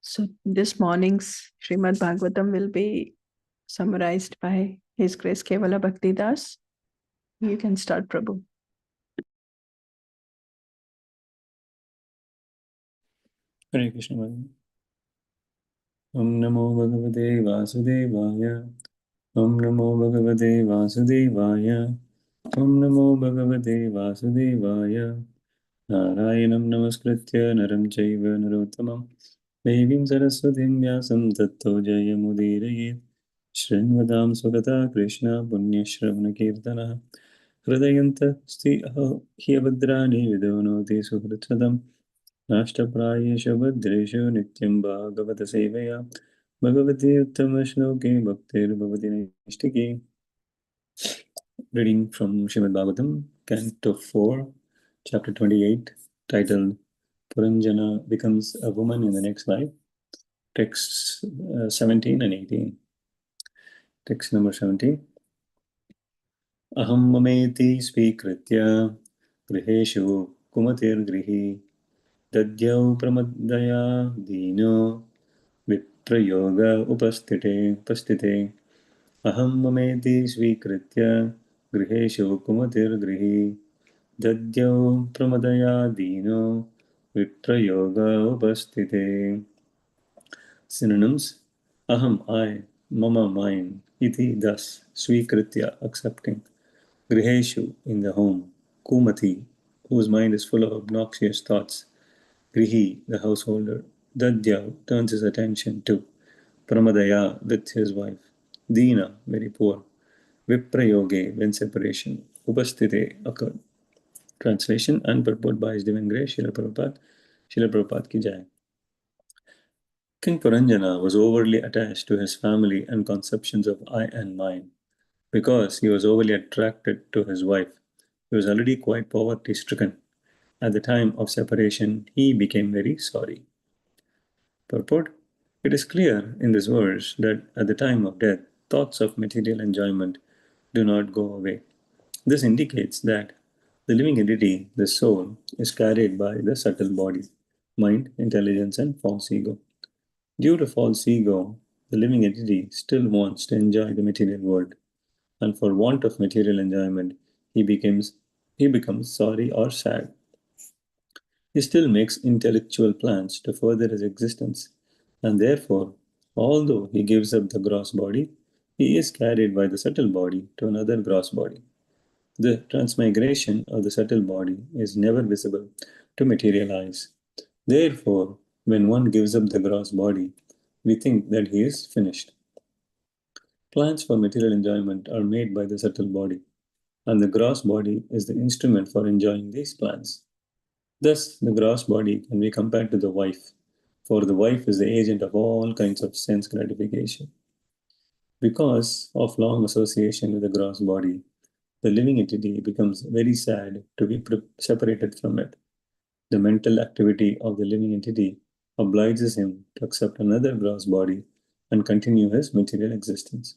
So this morning's Srimad Bhagavatam will be summarized by His Grace Kevala Bhakti Das. You can start, Prabhu. Hare Krishna. Om Namo Bhagavate Vasudevaya. Om Namo Bhagavate Vasudevaya. Om Namo Bhagavate Vasudevaya. Narayanam Namaskritya Naram Chaiva Narottamam Devim Saraswatim Vyasam Tatto Jayamudiraye Shrinvadam Sugata Krishna Punya Shravana Kirtana Hridayanta Sti Aho Hyabadrani Vidonoti Suhritsadam Nashtaprayeshu Bhadreshu Nityam Bhagavata Sevaya Bhagavati Uttama-shloke Bhaktir Bhavati Nishtiki. Reading from Srimad Bhagavatam, Canto 4, Chapter 28, titled Puranjana Becomes a Woman in the Next Life. Texts 17 and 18. Text number 17. Aham mameti svikritya griheshu kumatir grihi dadyau pramadaya dino viprayoga upastite Aham mameti svikritya griheshu kumatir grihi dadyau pramadaya dino viprayoga upastite. Synonyms: Aham, I, mama, mine, iti, thus, svikritya, accepting, griheshu, in the home, kumati, whose mind is full of obnoxious thoughts, grihi, the householder, dadyav, turns his attention to, pramadaya, with his wife, dina, very poor, viprayoge, when separation, upastite, occurred. Translation and purport by His Divine Grace, Srila Prabhupada. Srila Prabhupada ki jai. King Puranjana was overly attached to his family and conceptions of I and mine. Because he was overly attracted to his wife, he was already quite poverty stricken. At the time of separation, he became very sorry. Purport: it is clear in this verse that at the time of death, thoughts of material enjoyment do not go away. This indicates that the living entity, the soul, is carried by the subtle body, mind, intelligence, and false ego. Due to false ego, the living entity still wants to enjoy the material world, and for want of material enjoyment, he becomes sorry or sad. He still makes intellectual plans to further his existence, and therefore, although he gives up the gross body, he is carried by the subtle body to another gross body. The transmigration of the subtle body is never visible to material eyes. Therefore, when one gives up the gross body, we think that he is finished. Plans for material enjoyment are made by the subtle body, and the gross body is the instrument for enjoying these plans. Thus, the gross body can be compared to the wife, for the wife is the agent of all kinds of sense gratification. Because of long association with the gross body, the living entity becomes very sad to be separated from it. The mental activity of the living entity obliges him to accept another gross body and continue his material existence.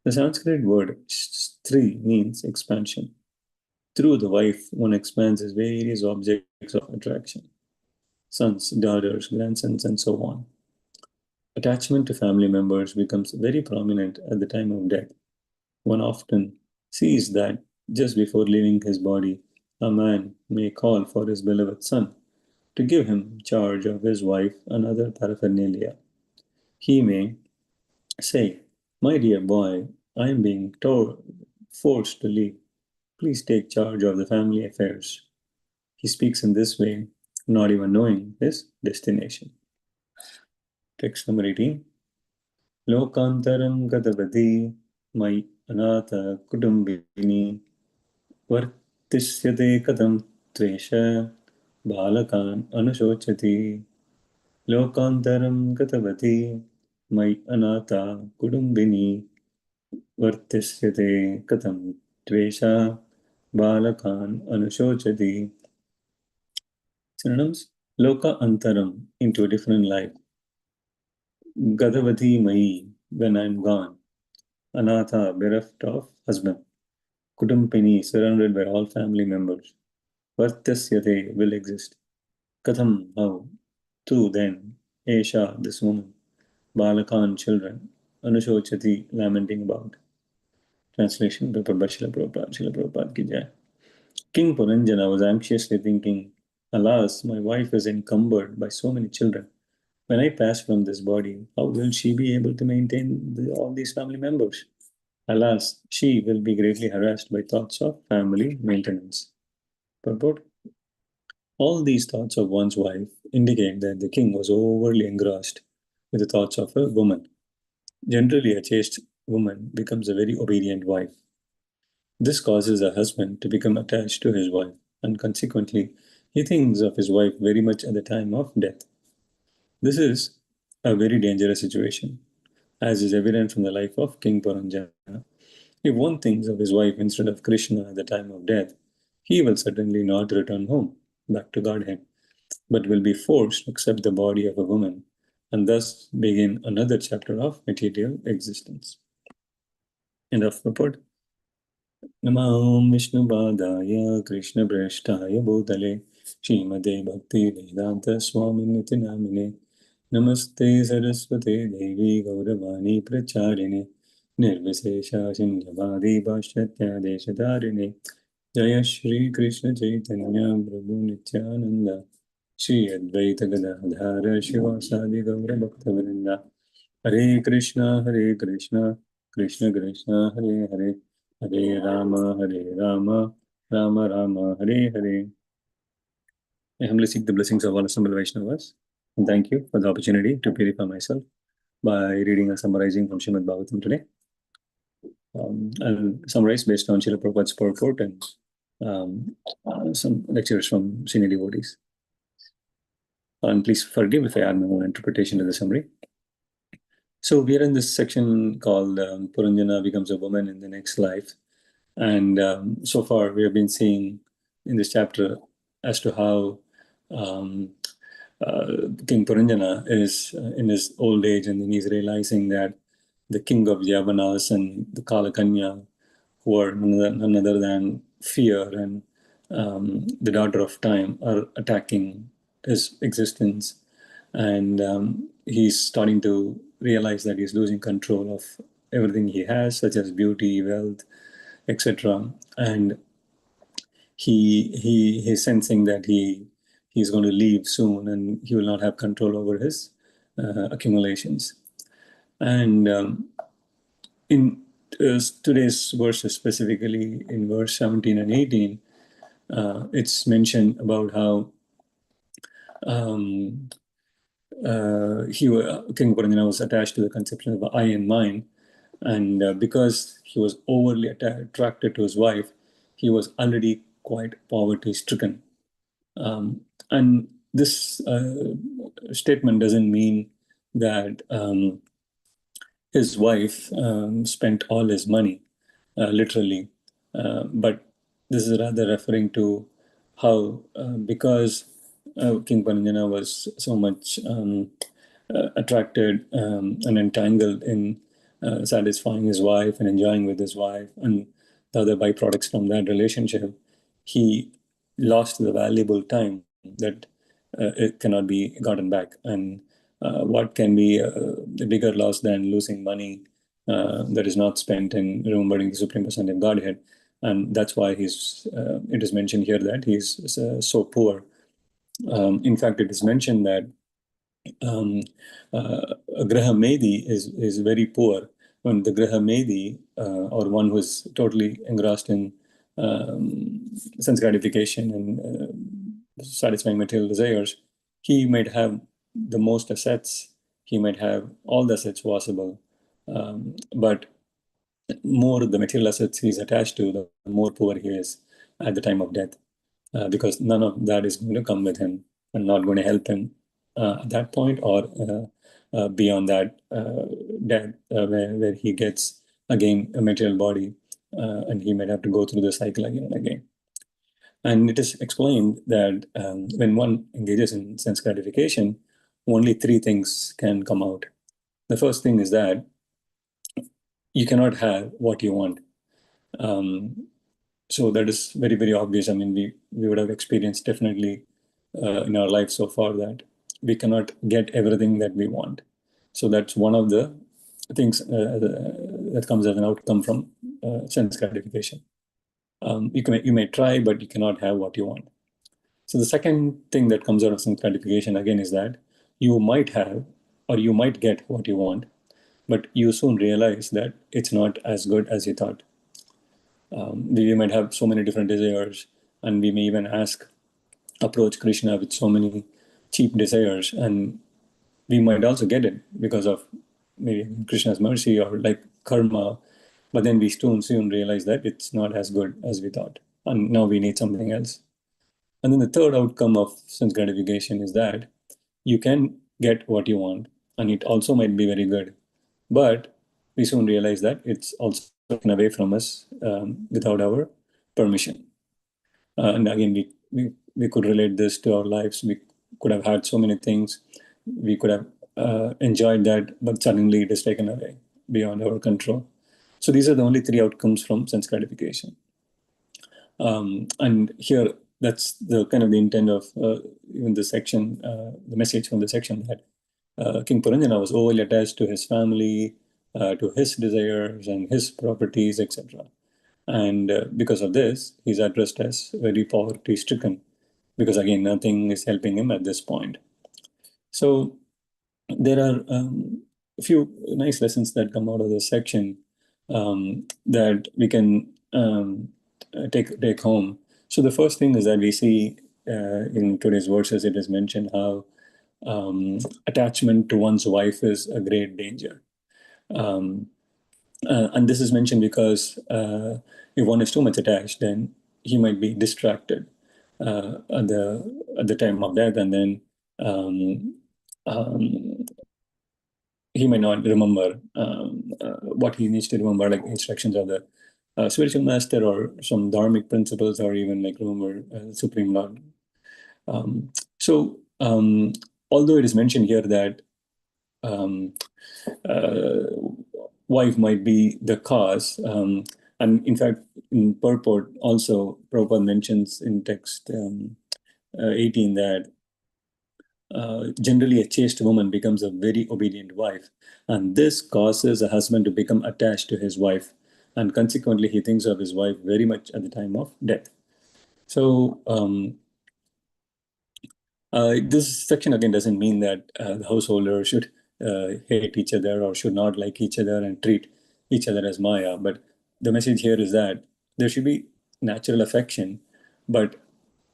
The Sanskrit word stri means expansion. Through the wife, one expands his various objects of attraction: sons, daughters, grandsons, and so on. Attachment to family members becomes very prominent at the time of death. One often sees that just before leaving his body, a man may call for his beloved son to give him charge of his wife and other paraphernalia. He may say, "My dear boy, I am being forced to leave. Please take charge of the family affairs." He speaks in this way, not even knowing his destination. Text number 18. Lokantaram gadavati mai anatha kutumbini vartisyate katam tvesha balakan anushochati. Lokantaram gatavati mai anata kudumbini vartisyate katam tvesha balakan anushochati. Synonyms: Loka antaram, into a different life. Gadavati mai, when I am gone. Anatha, bereft of husband. Kudumpini, surrounded by all family members. Vartasyate, will exist. Katham, how. To then, Esha, this woman, Balakan, children, Anushochati, lamenting about. Translation, Srila Prabhupada ki jai. King Puranjana was anxiously thinking, alas, my wife is encumbered by so many children. When I pass from this body, how will she be able to maintain all these family members? Alas, she will be greatly harassed by thoughts of family maintenance. Purport. All these thoughts of one's wife indicate that the king was overly engrossed with the thoughts of a woman. Generally, a chaste woman becomes a very obedient wife. This causes a husband to become attached to his wife, and consequently, he thinks of his wife very much at the time of death. This is a very dangerous situation, as is evident from the life of King Puranjana. If one thinks of his wife instead of Krishna at the time of death, he will certainly not return home, back to Godhead, but will be forced to accept the body of a woman and thus begin another chapter of material existence. End of report. Namam Vishnupadaya Krishna Prasthaya Bhutale Srimate Bhakti Vedanta Swami Niti Namine Namaste Saraswate Devi Gauravani Pracharine Nirvisesha Shinjavadi Bhashyatya Deshadarine Jaya Shri Krishna Chaitanya Prabhu Nityananda Shri Advaita Gadadhara Shivasadi Gaura Bhakta Hare Krishna Krishna Krishna Hare Hare Hare Rama, Rama Rama, Hare Hare. I humbly seek the blessings of all assembled Vaishnavas, and thank you for the opportunity to purify myself by reading and summarizing from Srimad Bhagavatam today. I'll summarize based on Srila Prabhupada's purport and some lectures from senior devotees. And please forgive if I add my own interpretation to the summary. So we are in this section called Puranjana becomes a woman in the next life. And so far we have been seeing in this chapter as to how King Puranjana is in his old age, and then he's realizing that the king of Yavanas and the Kalakanya, who are none other than fear and the daughter of time, are attacking his existence. And he's starting to realize that he's losing control of everything he has, such as beauty, wealth, etc. And he's sensing that he's going to leave soon, and he will not have control over his accumulations. And in today's verses, specifically in verse 17 and 18, it's mentioned about how King Puranjana was attached to the conception of I and mine, and because he was overly attracted to his wife, he was already quite poverty-stricken. And this statement doesn't mean that his wife spent all his money, literally, but this is rather referring to how, because King Pananjana was so much attracted and entangled in satisfying his wife and enjoying with his wife and the other byproducts from that relationship, he lost the valuable time that it cannot be gotten back. And what can be a bigger loss than losing money that is not spent in remembering the Supreme Personality of Godhead? And that's why it is mentioned here that he's so poor. In fact, it is mentioned that a Graha Medi is very poor. When the Graha Medi, or one who is totally engrossed in sense gratification and satisfying material desires, he might have the most assets, he might have all the assets possible, but more the material assets he's attached to, the more poor he is at the time of death, because none of that is going to come with him and not going to help him at that point or beyond that death, where he gets again a material body, and he might have to go through the cycle again and again. And it is explained that when one engages in sense gratification, only three things can come out. The first thing is that you cannot have what you want. So that is very, very obvious. I mean, we would have experienced definitely in our life so far that we cannot get everything that we want. So that's one of the things that comes as an outcome from sense gratification. You may try, but you cannot have what you want. So the second thing that comes out of sense gratification again is that you might have or you might get what you want, but you soon realize that it's not as good as you thought. We might have so many different desires, and we may even approach Krishna with so many cheap desires, and we might also get it because of maybe Krishna's mercy or like karma, but then we soon realize that it's not as good as we thought, and now we need something else. And then the third outcome of sense gratification is that you can get what you want, and it also might be very good, but we soon realize that it's also taken away from us without our permission. And again, we could relate this to our lives. We could have had so many things. We could have enjoyed that, but suddenly it is taken away beyond our control. So these are the only three outcomes from sense gratification. And here, that's the kind of the intent of even the section, the message from the section, that King Puranjana was overly attached to his family, to his desires and his properties, etc. And because of this, he's addressed as very poverty stricken, because again, nothing is helping him at this point. So there are a few nice lessons that come out of this section that we can take home. So the first thing is that we see in today's verses, it is mentioned how attachment to one's wife is a great danger. And this is mentioned because if one is too much attached, then he might be distracted at the time of death, and then he may not remember what he needs to remember, like instructions of the spiritual master or some dharmic principles, or even like remember Supreme Lord. So although it is mentioned here that wife might be the cause, and in fact, in purport also, Prabhupada mentions in text 18 that generally a chaste woman becomes a very obedient wife, and this causes a husband to become attached to his wife, and consequently he thinks of his wife very much at the time of death. So this section again doesn't mean that the householders should hate each other or should not like each other and treat each other as Maya. But the message here is that there should be natural affection, but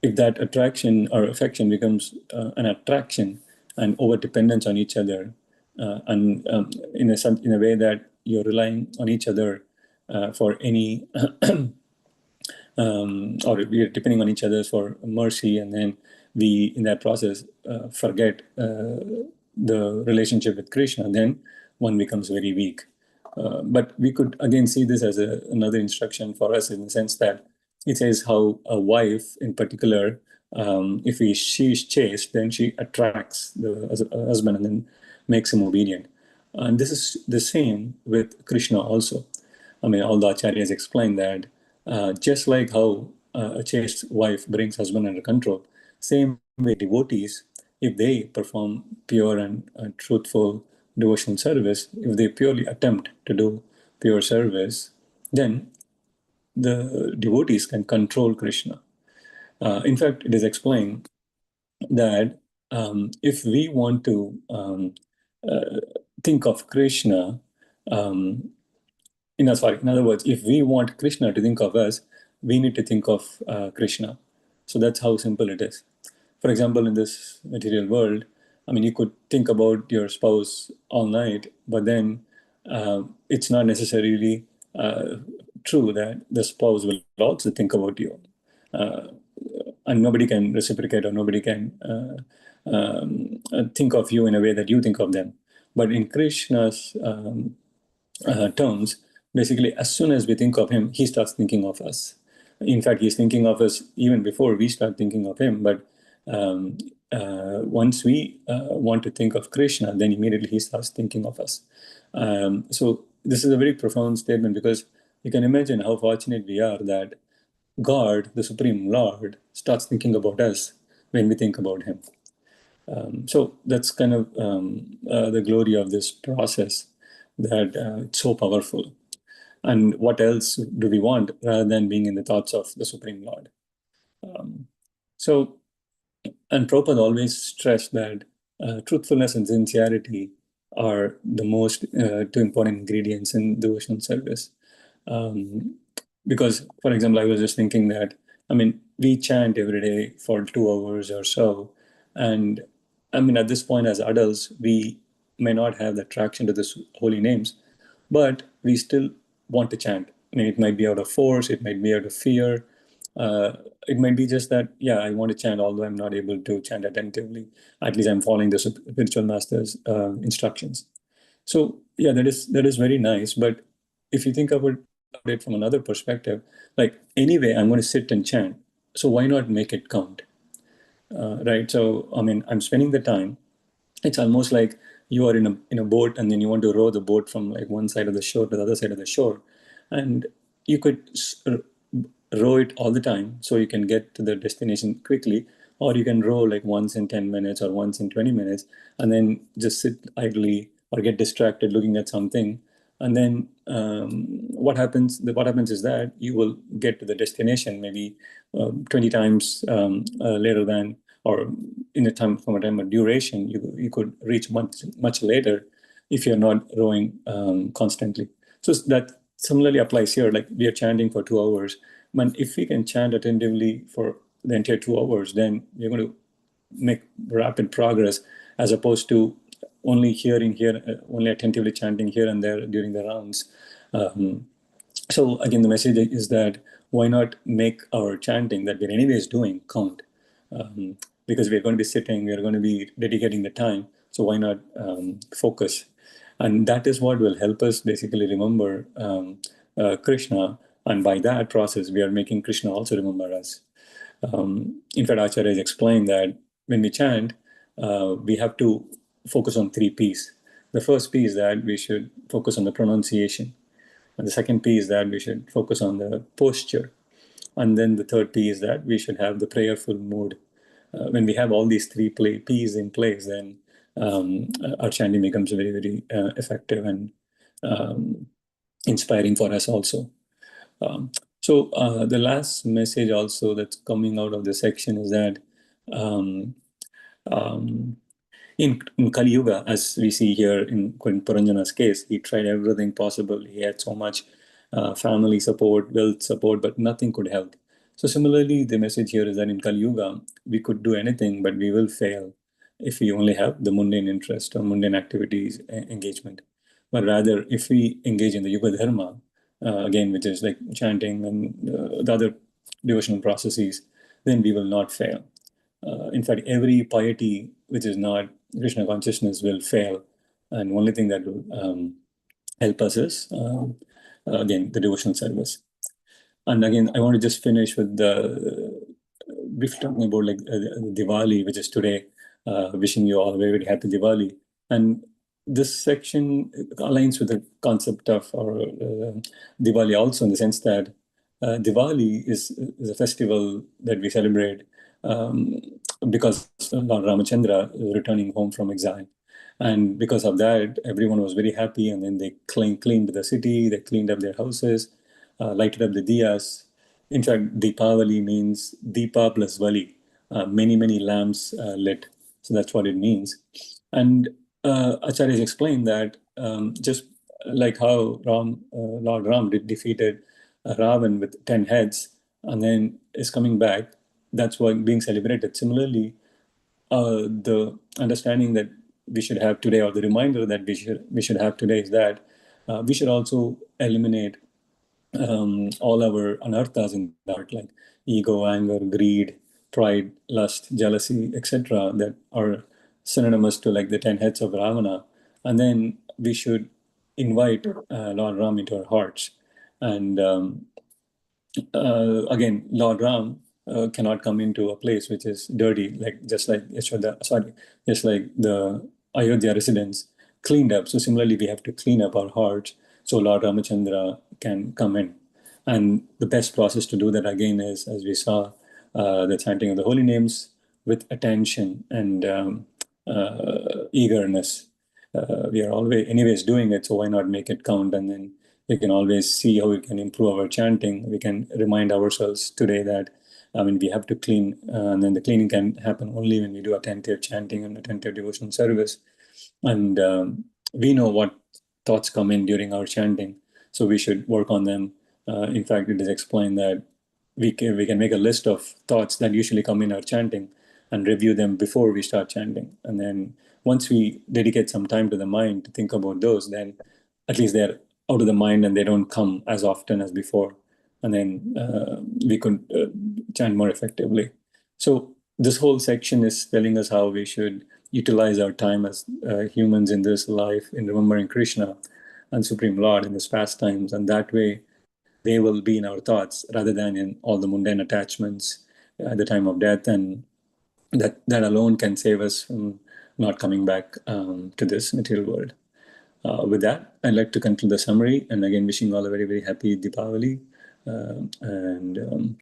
if that attraction or affection becomes an attraction and over dependence on each other, and in a way that you're relying on each other for any or we are depending on each other for mercy, and then we in that process forget the relationship with Krishna, then one becomes very weak. But we could again see this as another instruction for us, in the sense that it says how a wife in particular, if she is chaste, then she attracts the husband and then makes him obedient. And this is the same with Krishna also. I mean, all the acharyas explain that just like how a chaste wife brings husband under control, same way devotees, if they perform pure and truthful devotional service, if they purely attempt to do pure service, then the devotees can control Krishna. In fact, it is explained that if we want to think of Krishna, in other words, if we want Krishna to think of us, we need to think of Krishna. So that's how simple it is. For example, in this material world, I mean, you could think about your spouse all night, but then it's not necessarily true that the spouse will also think about you. And nobody can reciprocate, or nobody can think of you in a way that you think of them. But in Krishna's terms, basically, as soon as we think of him, he starts thinking of us. In fact, he's thinking of us even before we start thinking of him. But once we want to think of Krishna, then immediately he starts thinking of us. So this is a very profound statement, because you can imagine how fortunate we are that God, the Supreme Lord, starts thinking about us when we think about him. So that's kind of the glory of this process, that it's so powerful. And what else do we want rather than being in the thoughts of the Supreme Lord? So, and Prabhupada always stressed that truthfulness and sincerity are the most two important ingredients in devotional service. Because, for example, I was just thinking that, I mean, we chant every day for 2 hours or so. And I mean, at this point, as adults, we may not have the attraction to the holy names, but we still want to chant. I mean, it might be out of force, it might be out of fear. It might be just that, yeah, I want to chant, although I'm not able to chant attentively. At least I'm following the spiritual master's instructions. So yeah, that is very nice. But if you think about it from another perspective, like anyway, I'm going to sit and chant. So why not make it count, right? So I mean, I'm spending the time. It's almost like you are in a boat, and then you want to row the boat from like one side of the shore to the other side of the shore, and you could row it all the time so you can get to the destination quickly, or you can row like once in 10 minutes or once in 20 minutes and then just sit idly or get distracted looking at something. And then what happens is that you will get to the destination maybe 20 times later than, or in a time from a time of duration, you could reach much later if you're not rowing constantly. So that similarly applies here. Like we are chanting for 2 hours, but if we can chant attentively for the entire 2 hours, then you're going to make rapid progress, as opposed to only hearing here, only attentively chanting here and there during the rounds. So again, the message is that why not make our chanting that we're anyways doing count? Because we're going to be sitting, we're going to be dedicating the time. So why not focus? And that is what will help us basically remember Krishna. And by that process, we are making Krishna also remember us. In fact, Acharya has explained that when we chant, we have to focus on 3 P's. The first P is that we should focus on the pronunciation. And the second P is that we should focus on the posture. And then the third P is that we should have the prayerful mood. When we have all these P's in place, then our chanting becomes very, very effective and inspiring for us also. So the last message also that's coming out of the section is that um, um, in Kali Yuga, as we see here in Puranjana's case, he tried everything possible. He had so much family support, wealth support, but nothing could help. So similarly, the message here is that in Kali Yuga, we could do anything, but we will fail if we only have the mundane interest or mundane activities engagement. But rather, if we engage in the Yuga Dharma, again, which is like chanting and the other devotional processes, then we will not fail. In fact, every piety which is not Krishna consciousness will fail. And only thing that will help us is, again, the devotional service. And again, I want to just finish with the brief talking about like Diwali, which is today. Wishing you all a very, very happy Diwali. And this section aligns with the concept of our Diwali also, in the sense that Diwali is a festival that we celebrate because Lord Ramachandra is returning home from exile. And because of that, everyone was very happy. And then they cleaned the city, they cleaned up their houses, lighted up the diyas. In fact, Deepavali means Deepa plus Vali, many, many lamps lit. So that's what it means. And Acharyas explained that just like how Lord Ram defeated Ravan with 10 heads and then is coming back, that's what being celebrated. Similarly, the understanding that we should have today, or the reminder that we should have today, is that we should also eliminate all our anarthas in the heart, like ego, anger, greed, pride, lust, jealousy, etc., that are synonymous to like the 10 heads of Ravana. And then we should invite Lord Ram into our hearts. And again, Lord Ram cannot come into a place which is dirty, like just like Yashoda, sorry, just like the Ayodhya residents cleaned up. So similarly, we have to clean up our hearts so Lord Ramachandra can come in. And the best process to do that again is, as we saw, the chanting of the holy names with attention and eagerness. We are always anyways doing it, so why not make it count? And then we can always see how we can improve our chanting. We can remind ourselves today that we have to clean, and then the cleaning can happen only when we do attentive chanting and attentive devotional service. And we know what thoughts come in during our chanting, so we should work on them. In fact, it is explained that we can make a list of thoughts that usually come in our chanting and review them before we start chanting. And then once we dedicate some time to the mind to think about those, then at least they're out of the mind and they don't come as often as before. And then we could chant more effectively. So this whole section is telling us how we should utilize our time as humans in this life in remembering Krishna and Supreme Lord in these pastimes. And that way, they will be in our thoughts rather than in all the mundane attachments at the time of death. And that alone can save us from not coming back to this material world. With that, I'd like to conclude the summary, and again, wishing all a very, very happy Deepavali. And